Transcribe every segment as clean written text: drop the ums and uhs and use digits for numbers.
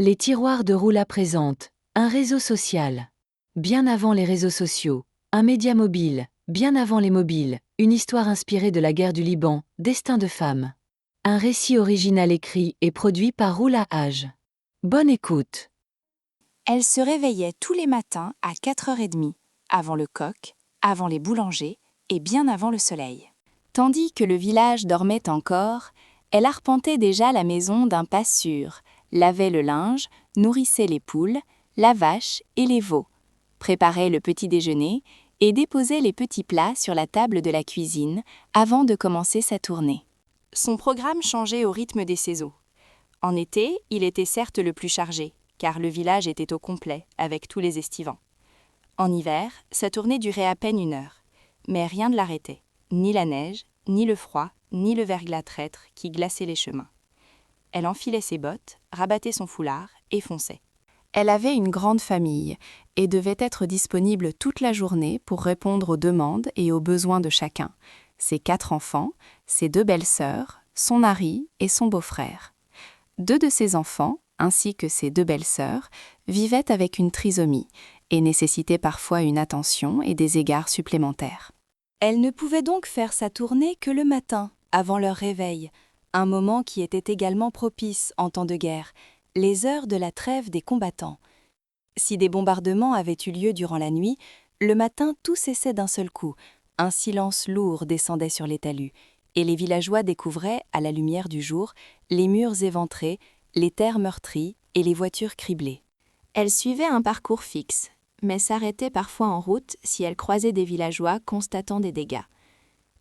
Les tiroirs de Roula présentent un réseau social. Bien avant les réseaux sociaux, un média mobile, bien avant les mobiles, une histoire inspirée de la guerre du Liban, Destin de femme. Un récit original écrit et produit par Roula Hage. Bonne écoute. Elle se réveillait tous les matins à 4h30, avant le coq, avant les boulangers et bien avant le soleil. Tandis que le village dormait encore, elle arpentait déjà la maison d'un pas sûr, lavait le linge, nourrissait les poules, la vache et les veaux, préparait le petit déjeuner et déposait les petits plats sur la table de la cuisine avant de commencer sa tournée. Son programme changeait au rythme des saisons. En été, il était certes le plus chargé, car le village était au complet, avec tous les estivants. En hiver, sa tournée durait à peine 1 heure, mais rien ne l'arrêtait, ni la neige, ni le froid, ni le verglas traître qui glaçait les chemins. Elle enfilait ses bottes, rabattait son foulard et fonçait. Elle avait une grande famille et devait être disponible toute la journée pour répondre aux demandes et aux besoins de chacun, ses 4 enfants, ses 2 belles-sœurs, son mari et son beau-frère. 2 de ses enfants, ainsi que ses 2 belles-sœurs, vivaient avec une trisomie et nécessitaient parfois une attention et des égards supplémentaires. Elle ne pouvait donc faire sa tournée que le matin, avant leur réveil, un moment qui était également propice en temps de guerre, les heures de la trêve des combattants. Si des bombardements avaient eu lieu durant la nuit, le matin tout cessait d'un seul coup, un silence lourd descendait sur les talus, et les villageois découvraient, à la lumière du jour, les murs éventrés, les terres meurtries et les voitures criblées. Elle suivait un parcours fixe, mais s'arrêtait parfois en route si elle croisait des villageois constatant des dégâts.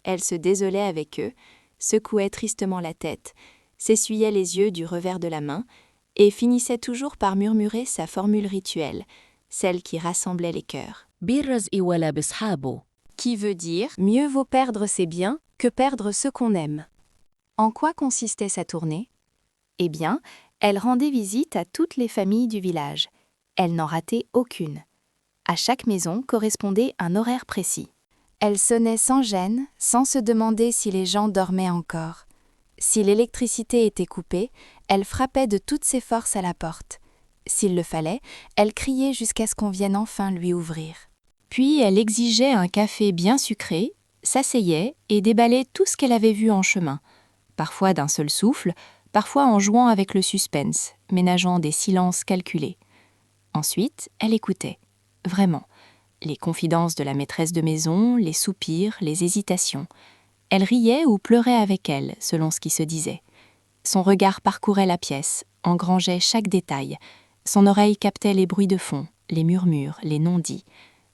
Elle se désolait avec eux, secouait tristement la tête, s'essuyait les yeux du revers de la main et finissait toujours par murmurer sa formule rituelle, celle qui rassemblait les cœurs. Qui veut dire « mieux vaut perdre ses biens que perdre ceux qu'on aime ». En quoi consistait sa tournée ? Eh bien, elle rendait visite à toutes les familles du village. Elle n'en ratait aucune. À chaque maison correspondait un horaire précis. Elle sonnait sans gêne, sans se demander si les gens dormaient encore. Si l'électricité était coupée, elle frappait de toutes ses forces à la porte. S'il le fallait, elle criait jusqu'à ce qu'on vienne enfin lui ouvrir. Puis elle exigeait un café bien sucré, s'asseyait et déballait tout ce qu'elle avait vu en chemin, parfois d'un seul souffle, parfois en jouant avec le suspense, ménageant des silences calculés. Ensuite, elle écoutait, vraiment, les confidences de la maîtresse de maison, les soupirs, les hésitations. Elle riait ou pleurait avec elle, selon ce qui se disait. Son regard parcourait la pièce, engrangeait chaque détail. Son oreille captait les bruits de fond, les murmures, les non-dits.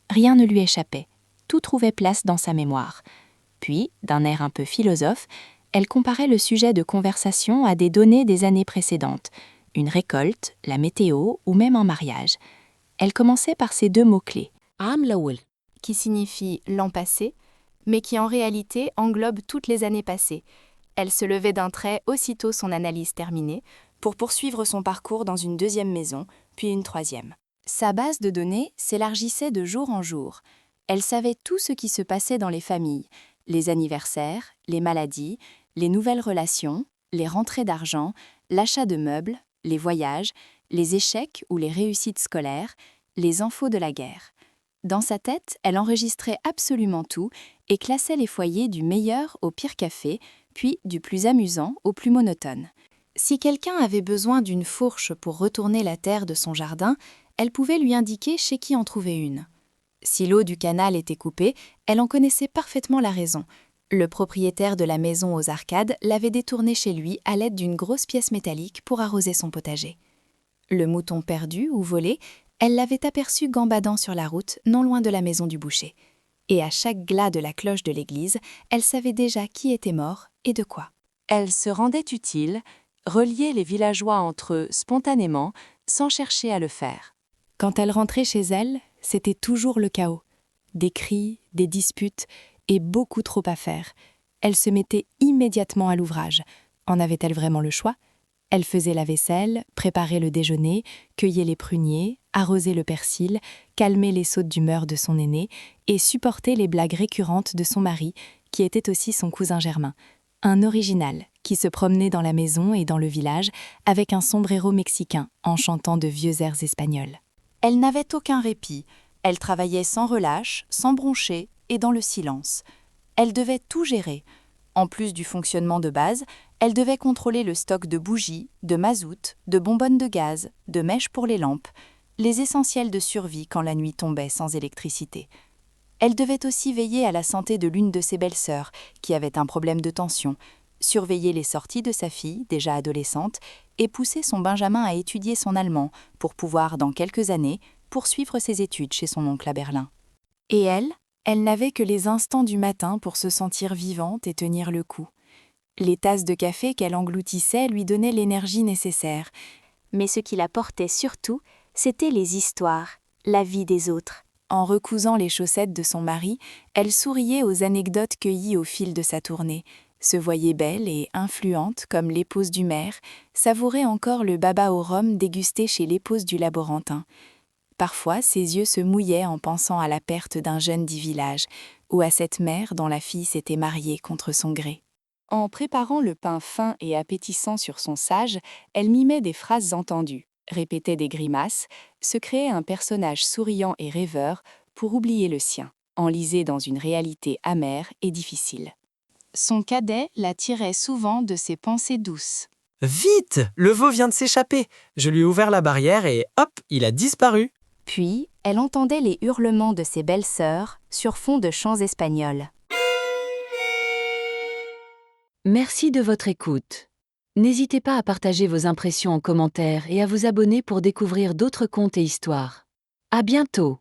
Rien ne lui échappait, tout trouvait place dans sa mémoire. Puis, d'un air un peu philosophe, elle comparait le sujet de conversation à des données des années précédentes, une récolte, la météo ou même un mariage. Elle commençait par ces 2 mots-clés, qui signifie l'an passé, mais qui en réalité englobe toutes les années passées. Elle se levait d'un trait aussitôt son analyse terminée, pour poursuivre son parcours dans une 2e maison, puis une 3e. Sa base de données s'élargissait de jour en jour. Elle savait tout ce qui se passait dans les familles, les anniversaires, les maladies, les nouvelles relations, les rentrées d'argent, l'achat de meubles, les voyages, les échecs ou les réussites scolaires, les infos de la guerre. Dans sa tête, elle enregistrait absolument tout et classait les foyers du meilleur au pire café, puis du plus amusant au plus monotone. Si quelqu'un avait besoin d'une fourche pour retourner la terre de son jardin, elle pouvait lui indiquer chez qui en trouver une. Si l'eau du canal était coupée, elle en connaissait parfaitement la raison. Le propriétaire de la maison aux arcades l'avait détournée chez lui à l'aide d'une grosse pièce métallique pour arroser son potager. Le mouton perdu ou volé, elle l'avait aperçu gambadant sur la route, non loin de la maison du boucher. Et à chaque glas de la cloche de l'église, elle savait déjà qui était mort et de quoi. Elle se rendait utile, reliait les villageois entre eux spontanément, sans chercher à le faire. Quand elle rentrait chez elle, c'était toujours le chaos. Des cris, des disputes et beaucoup trop à faire. Elle se mettait immédiatement à l'ouvrage. En avait-elle vraiment le choix ? Elle faisait la vaisselle, préparait le déjeuner, cueillait les pruniers, arrosait le persil, calmait les sautes d'humeur de son aîné et supportait les blagues récurrentes de son mari, qui était aussi son cousin germain. Un original qui se promenait dans la maison et dans le village avec un sombrero mexicain en chantant de vieux airs espagnols. Elle n'avait aucun répit, elle travaillait sans relâche, sans broncher et dans le silence. Elle devait tout gérer. En plus du fonctionnement de base, elle devait contrôler le stock de bougies, de mazout, de bonbonnes de gaz, de mèches pour les lampes, les essentiels de survie quand la nuit tombait sans électricité. Elle devait aussi veiller à la santé de l'une de ses belles-sœurs, qui avait un problème de tension, surveiller les sorties de sa fille, déjà adolescente, et pousser son Benjamin à étudier son allemand pour pouvoir, dans quelques années, poursuivre ses études chez son oncle à Berlin. Et elle n'avait que les instants du matin pour se sentir vivante et tenir le coup. Les tasses de café qu'elle engloutissait lui donnaient l'énergie nécessaire. Mais ce qui la portait surtout, c'étaient les histoires, la vie des autres. En recousant les chaussettes de son mari, elle souriait aux anecdotes cueillies au fil de sa tournée, se voyait belle et influente comme l'épouse du maire, savourait encore le baba au rhum dégusté chez l'épouse du laborantin. Parfois, ses yeux se mouillaient en pensant à la perte d'un jeune du village, ou à cette mère dont la fille s'était mariée contre son gré. En préparant le pain fin et appétissant sur son sage, elle mimait des phrases entendues, répétait des grimaces, se créait un personnage souriant et rêveur pour oublier le sien, enlisé dans une réalité amère et difficile. Son cadet la tirait souvent de ses pensées douces. « Vite! Le veau vient de s'échapper. Je lui ai ouvert la barrière et hop, il a disparu. » Puis, elle entendait les hurlements de ses belles-sœurs sur fond de chants espagnols. Merci de votre écoute. N'hésitez pas à partager vos impressions en commentaire et à vous abonner pour découvrir d'autres contes et histoires. À bientôt!